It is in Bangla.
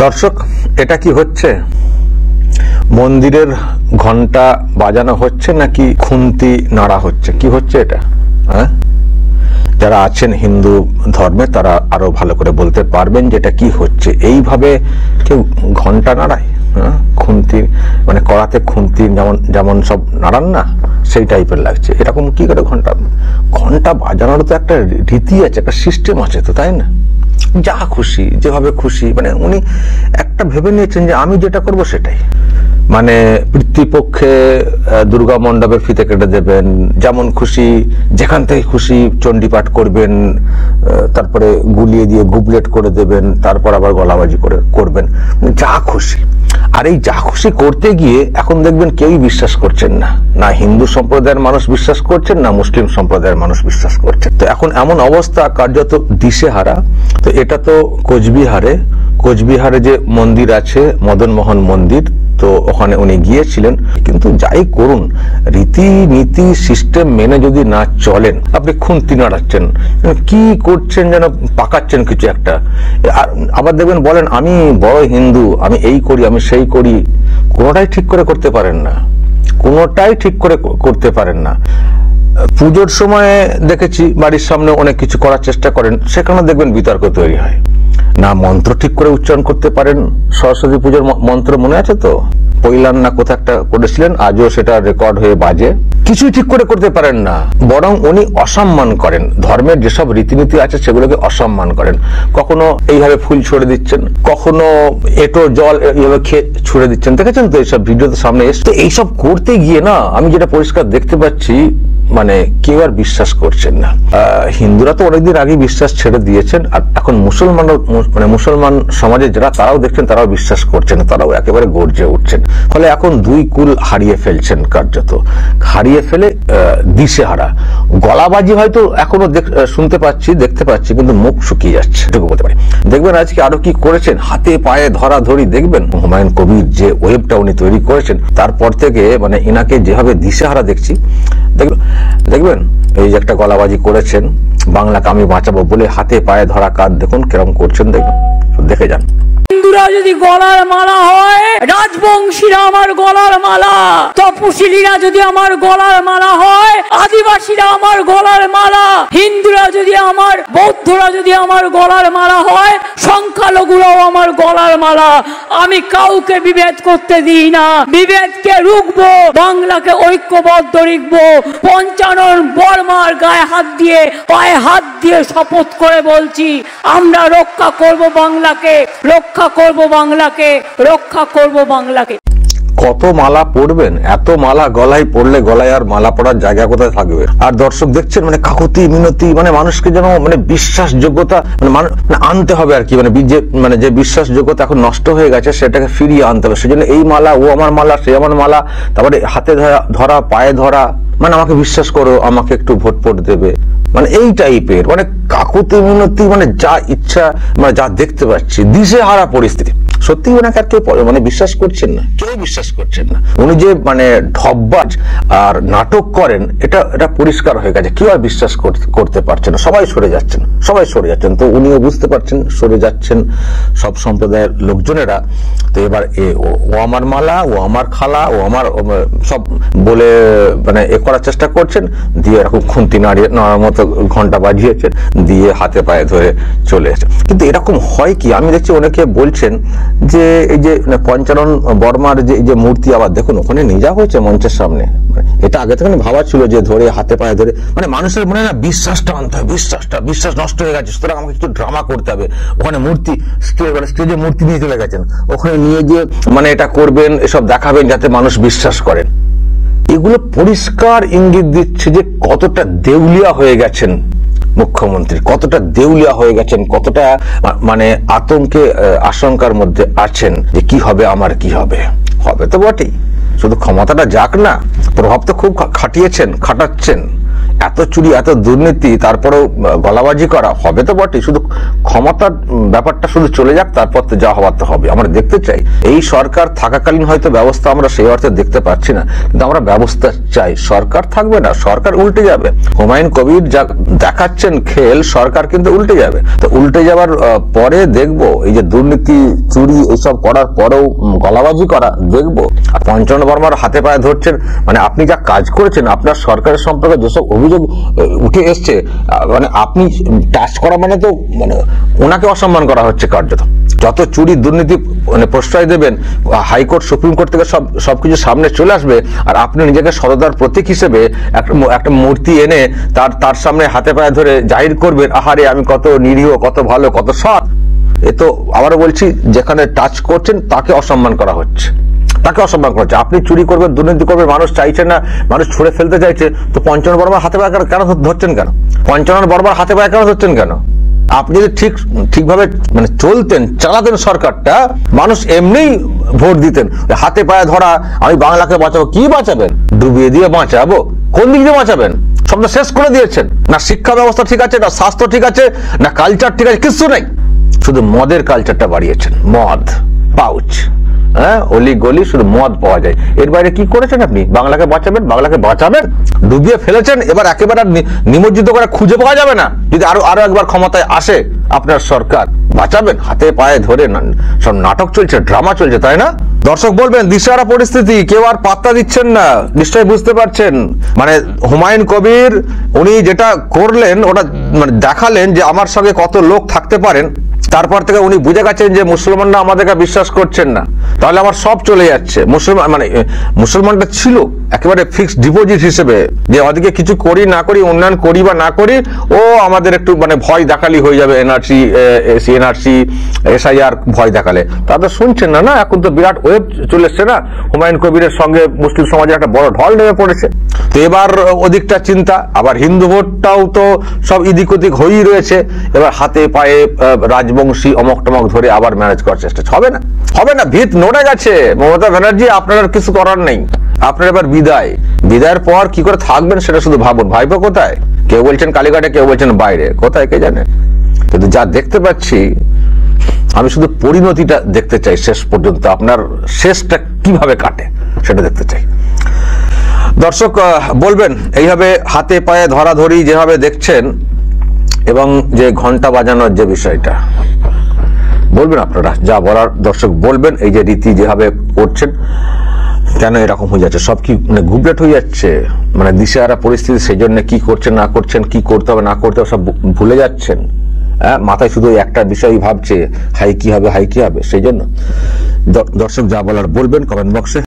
দর্শক, এটা কি হচ্ছে? মন্দিরের ঘন্টা বাজানো হচ্ছে নাকি খুন্তি নাড়া হচ্ছে? কি হচ্ছে এটা? হ্যাঁ, যারা আছেন হিন্দু ধর্মে তারা আরো ভালো করে বলতে পারবেন যে এটা কি হচ্ছে। এইভাবে কেউ ঘন্টা নাড়ায়? খুন্তি মানে কড়াতে খুন্তি যেমন সব নাড়ান না, সেই টাইপের লাগছে। এরকম কি করে ঘন্টা বাজানোর তো একটা রীতি আছে, একটা সিস্টেম আছে তো, তাই না? যা খুশি যেভাবে খুশি, মানে উনি একটা ভেবে নিয়েছেন যে আমি যেটা করব সেটাই। মানে পিতৃপক্ষে দুর্গা মণ্ডপের ফিতে কেটে দেবেন, যেমন খুশি যেখান থেকে খুশি চণ্ডীপাঠ করবেন, তারপরে গুলিয়ে দিয়ে গুবলেট করে দেবেন, তারপর আবার গলাবাজি করবেন, যা খুশি। আর এই যা খুশি করতে গিয়ে এখন দেখবেন কেউই বিশ্বাস করছেন না, না হিন্দু সম্প্রদায়ের মানুষ বিশ্বাস করছেন, না মুসলিম সম্প্রদায়ের মানুষ বিশ্বাস করছেন। তো এখন এমন অবস্থা, কার্যত দিশেহারা। তো এটা তো কোচবিহারে যে মন্দির আছে, মদন মোহন মন্দির, তো ওখানে উনি গিয়েছিলেন। কিন্তু যাই করুন, রীতিনীতি সিস্টেম মেনে যদি না চলেন, আপনি খুন্তি নাড়াচ্ছেন, কি করছেন যেন পাকাচ্ছেন কিছু একটা। আবার দেখবেন বলেন আমি বড় হিন্দু, আমি এই করি, আমি সেই করি। কোনোটাই ঠিক করে করতে পারেন না, কোনোটাই ঠিক করে করতে পারেন না। পুজোর সময় দেখেছি বাড়ির সামনে অনেক কিছু করার চেষ্টা করেন, সেখানে দেখবেন বিতর্ক তৈরি হয়। না মন্ত্র ঠিক করে উচ্চারণ করতে পারেন, সরস্বতী পুজোর মন্ত্র মনে আছে তো, পৈলান না কোথা একটা করেছিলেন, আজও সেটা রেকর্ড হয়ে বাজে। কিছুই ঠিক করে করতে পারেন না, বরং উনি অসম্মান করেন, ধর্মের যেসব রীতিনীতি আছে সেগুলোকে অসম্মান করেন। কখনো এইভাবে ফুল ছড়ে দিচ্ছেন, কখনো এঁটো জল এইভাবে খেয়ে ছুড়ে দিচ্ছেন, দেখেছেন তো এইসব ভিডিও তো সামনে এসছে। এইসব করতে গিয়ে না আমি যেটা পরিষ্কার দেখতে পাচ্ছি, মানে কেউ আর বিশ্বাস করছেন না। হিন্দুরা তো অনেকদিন আগে বিশ্বাস ছেড়ে দিয়েছেন, আর এখন মুসলমান সমাজে যারা তারাও দেখছেন, তারাও বিশ্বাস করছেন, তারাও একেবারে গর্জে উঠছেন। ফলে এখন দুই কুল হারিয়ে ফেলছেন, কার্যত হারিয়ে ফেলে দিশেহারা। গলাবাজি হয়তো এখনো শুনতে পাচ্ছি, দেখতে পাচ্ছি, কিন্তু মুখ শুকিয়ে যাচ্ছে, এটুকু বলতে পারি। দেখবেন আজকে আরো কি করেছেন, হাতে পায়ে ধরাধরি। দেখবেন হুমায়ুন কবির যে ওয়েবটা উনি তৈরি করেছেন, তারপর থেকে মানে ইনাকে যেভাবে দিশেহারা দেখছি, দেখবেন এই যে একটা গলাবাজি করেছেন, বাংলাকে আমি বাঁচাবো বলে হাতে পায়ে ধরা কাজ দেখুন কিরকম করছেন, দেখবেন, দেখে যান। হিন্দুরা যদি গলার মালা হয়, রাজবংশীরা আমার গলার মালা, তপশিলীরা যদি আমার গলার মালা হয়, আদিবাসীরা আমার গলার মালা, হিন্দুরা যদি আমার, বৌদ্ধরা যদি আমার গলার মালা হয়, সংখ্যালঘুরাও আমার গলার মালা। আমি কাউকে বিভেদ করতে দিই না, বিভেদকে রুখবো, বাংলাকে ঐক্যবদ্ধ রাখবো। পঞ্চানন বর্মার গায়ে হাত দিয়ে, পায়ে হাত দিয়ে শপথ করে বলছি, আমরা রক্ষা করব বাংলাকে, রক্ষা করব বাংলাকে, রক্ষা করব বাংলাকে। কত মালা পড়বেন? এত মালা গলায় পড়লে গলায় আর মালা পড়ার জায়গা কোথায় থাকবে? আর দর্শক দেখছেন মানে কাকুতি মিনতি, মানে মানুষকে যেন মানে বিশ্বাসযোগ্যতা মানে আনতে হবে আর কি, মানে যে বিশ্বাসযোগ্যতা এখন নষ্ট হয়ে গেছে সেটাকে ফিরিয়ে আনতে হবে। সেজন্য এই মালা, ও আমার মালা, সে আমার মালা, তারপরে হাতে ধরা, পায়ে ধরা, মানে আমাকে বিশ্বাস করো, আমাকে একটু ভোট দেবে, মানে এই টাইপের, মানে কাকুতি মিনতি, মানে যা ইচ্ছা, মানে যা দেখতে পাচ্ছি, দিশেহারা পরিস্থিতি। সত্যি ওনাকে আর কেউ মানে বিশ্বাস করছেন না, কেউ বিশ্বাস করছেন না। উনি যে মানে ঢপবাজ আর নাটক করেন, এটা পরিষ্কার হয়ে গেছে, কেউ আর বিশ্বাস করতে পারছে না, সবাই সরে যাচ্ছেন। তো উনিও বুঝতে পারছেন, সরে যাচ্ছেন সব সম্প্রদায়ের লোকজনেরা। তো এবার ও আমার মালা, ও আমার খালা, ও আমার সব বলে মানে এ করার চেষ্টা করছেন, দিয়ে এরকম খুন্তি নাড়ার মতো ঘন্টা বাজিয়েছেন, দিয়ে হাতে পায়ে ধরে চলে এসেছে। কিন্তু এরকম হয় কি, আমি দেখছি অনেকে বলছেন যে এই যে পঞ্চানন বর্মার যে মূর্তি, আবার দেখুন ওখানে নিয়ে যাওয়া হয়েছে মঞ্চের সামনে। এটা আগে থেকে ভাবা ছিল যে ধরে হাতে পায়ে ধরে, মানে মানুষের মনে না বিশ্বাসটা আনতে হবে, বিশ্বাস নষ্ট হয়ে গেছে, সুতরাং আমাকে কিছু ড্রামা করতে হবে। ওখানে মূর্তি, স্টেজে মূর্তি নিয়ে চলে গেছেন, ওখানে নিয়ে গিয়ে মানে এটা করবেন, এসব দেখাবেন যাতে মানুষ বিশ্বাস করেন। এগুলো পরিষ্কার ইঙ্গিত দিচ্ছে যে কতটা দেউলিয়া হয়ে গেছেন মুখ্যমন্ত্রী, কতটা দেউলিয়া হয়ে গেছেন, কতটা মানে আশঙ্কার মধ্যে আছেন যে কি হবে, আমার কি হবে। হবে তো বটেই, শুধু ক্ষমতাটা যাক না, প্রভাব তো খুব খাটাচ্ছেন। এত চুরি এত দুর্নীতি তারপরেও গলাবাজি করা হবে তো বটে, শুধু ক্ষমতার ব্যাপারটা শুধু চলে যাক, তারপর তো যা হওয়ার তো হবে। আমরা দেখতে চাই এই সরকার থাকাকালীন হয়তো ব্যবস্থা আমরা সেই অর্থে দেখতে পাচ্ছি না, কিন্তু আমরা ব্যবস্থা চাই। সরকার থাকবে না, সরকার উল্টে যাবে। হুমায়ুন কবির যা দেখাচ্ছেন খেল, সরকার কিন্তু উল্টে যাবে। তো উল্টে যাবার পরে দেখবো এই যে দুর্নীতি চুরি এইসব করার পরেও গলাবাজি করা দেখবো। আর পঞ্চানন বর্মার হাতে পায়ে ধরছেন, মানে আপনি যা কাজ করেছেন, আপনার সরকারের সম্পর্কে যেসব অভিযোগ উঠে এসছে, মানে আপনি টাচ করা মানে তো মানে ওনাকে অসম্মান করা হচ্ছে কার্যত। যত চুরি দুর্নীতি মানে প্রশ্রয় দেবেন, হাইকোর্ট সুপ্রিম কোর্ট থেকে সবকিছু সামনে চলে আসবে, আর আপনি নিজেকে সততার প্রতীক হিসেবে একটা মূর্তি এনে তার সামনে হাতে পায়ে ধরে জাহির করবেন, আহারে আমি কত নিরীহ, কত ভালো, কত সৎ। এ তো আবারও বলছি, যেখানে টাচ করছেন তাকে অসম্মান করা হচ্ছে, তাকে অসম্মান করছে। আপনি চুরি করবেন, দুর্নীতি করবেন, মানুষ চাইছে না, মানুষ ছুড়ে ফেলতে চাইছে, তো পঞ্চানন বর্মার হাতে পায়ে কেন ধরছেন কেন? পঞ্চানন বর্মার হাতে পায়ে কেন ধরছেন কেন? আপনি যদি ঠিকভাবে মানে চালাতেন সরকারটা, মানুষ এমনিই ভোট দিতেন। হাতে পায়ে ধরা, আমি বাংলাকে বাঁচাবো, কি বাঁচাবেন? ডুবিয়ে দিয়ে বাঁচাবো? কোন দিক দিয়ে বাঁচাবেন? সব তো শেষ করে দিয়েছেন। না শিক্ষা ব্যবস্থা ঠিক আছে, না স্বাস্থ্য ঠিক আছে, না কালচার ঠিক আছে, কিছু নেই। শুধু মদের কালচারটা বাড়িয়েছেন, মদ পাউচ, হ্যাঁ, অলি গলি শুধু মদ পাওয়া যায়। এর বাইরে কি করেছেন আপনি? বাংলাকে বাঁচাবেন, ডুবিয়ে ফেলেছেন। এবার একেবারে নিমজ্জিত করে খুঁজে পাওয়া যাবে না। যদি আরো একবার ক্ষমতায় আসে আপনার সরকার, বাঁচাবেন? হাতে পায়ে ধরে সব নাটক চলছে, ড্রামা চলছে, তাই না? দর্শক বলবেন দিশেহারা পরিস্থিতি, কেউ আর পাত্তা দিচ্ছেন না, নিশ্চয়ই বুঝতে পারছেন। মানে হুমায়ুন কবির উনি যেটা করলেন, ওটা মানে দেখালেন যে আমার সঙ্গে কত লোক থাকতে পারেন। তারপর থেকে উনি বুঝে গেছেন যে মুসলমানরা আমাদেরকে বিশ্বাস করছেন না, তাহলে আমার সব চলে যাচ্ছে। মুসলমানটা ছিল একেবারে ফিক্সড ডিপোজিট হিসেবে, যে ওদিকে কিছু করি না করি, উন্নয়ন করি বা না করি, ও আমাদের একটু মানে ভয় দেখালি হয়ে যাবে, এনআরসি SIR ভয় দেখালে। তাদের শুনছেন না। না, এখন তো বিরাট ওয়েব চলে এসছে না, হুমায়ুন কবিরের সঙ্গে মুসলিম সমাজে একটা বড় ঢল নেমে পড়েছে। তো এবার ওদিকটা চিন্তা, আবার হিন্দু ভোটটাও তো সব ইদিক ওদিক হয়েই রয়েছে। এবার হাতে পায়ে রাজবংশী অমক টমক ধরে আবার ম্যানেজ করার চেষ্টা। হবে না, ভিত নড়ে গেছে। মমতা ব্যানার্জি, আপনার আর কিছু করার নেই, আপনার এবার বিদায়ের পর কি করে থাকবেন সেটা শুধু ভাবুন। ভাইপো কোথায়? কেউ বলছেন কালীঘাটে, কেউ বলছেন বাইরে, কোথায় কে জানে। কিন্তু যা দেখতে পাচ্ছি, আমি শুধু পরিণতিটা দেখতে চাই শেষ পর্যন্ত, আপনার শেষটা কিভাবে কাটে সেটা দেখতে চাই। দর্শক বলবেন, এইভাবে হাতে পায়ে ধরাধরি যেভাবে দেখছেন, এবং যে ঘন্টা বাজানোর যে বিষয়টা বলবেন, আপনারা যা বলার দর্শক বলবেন। এই যে রীতি যেভাবে করছেন, কেন এরকম হয়ে যাচ্ছে? সব কি মানে গুবলেট হয়ে যাচ্ছে? মানে দিশেহারা পরিস্থিতি, সেই জন্য কি করছেন না করছেন, কি করতে হবে না করতে হবে সব ভুলে যাচ্ছেন। হ্যাঁ, মাথায় শুধু একটা বিষয় ভাবছে, হাই কি হবে, সেই জন্য। দর্শক যা বলার বলবেন কমেন্ট বক্সে।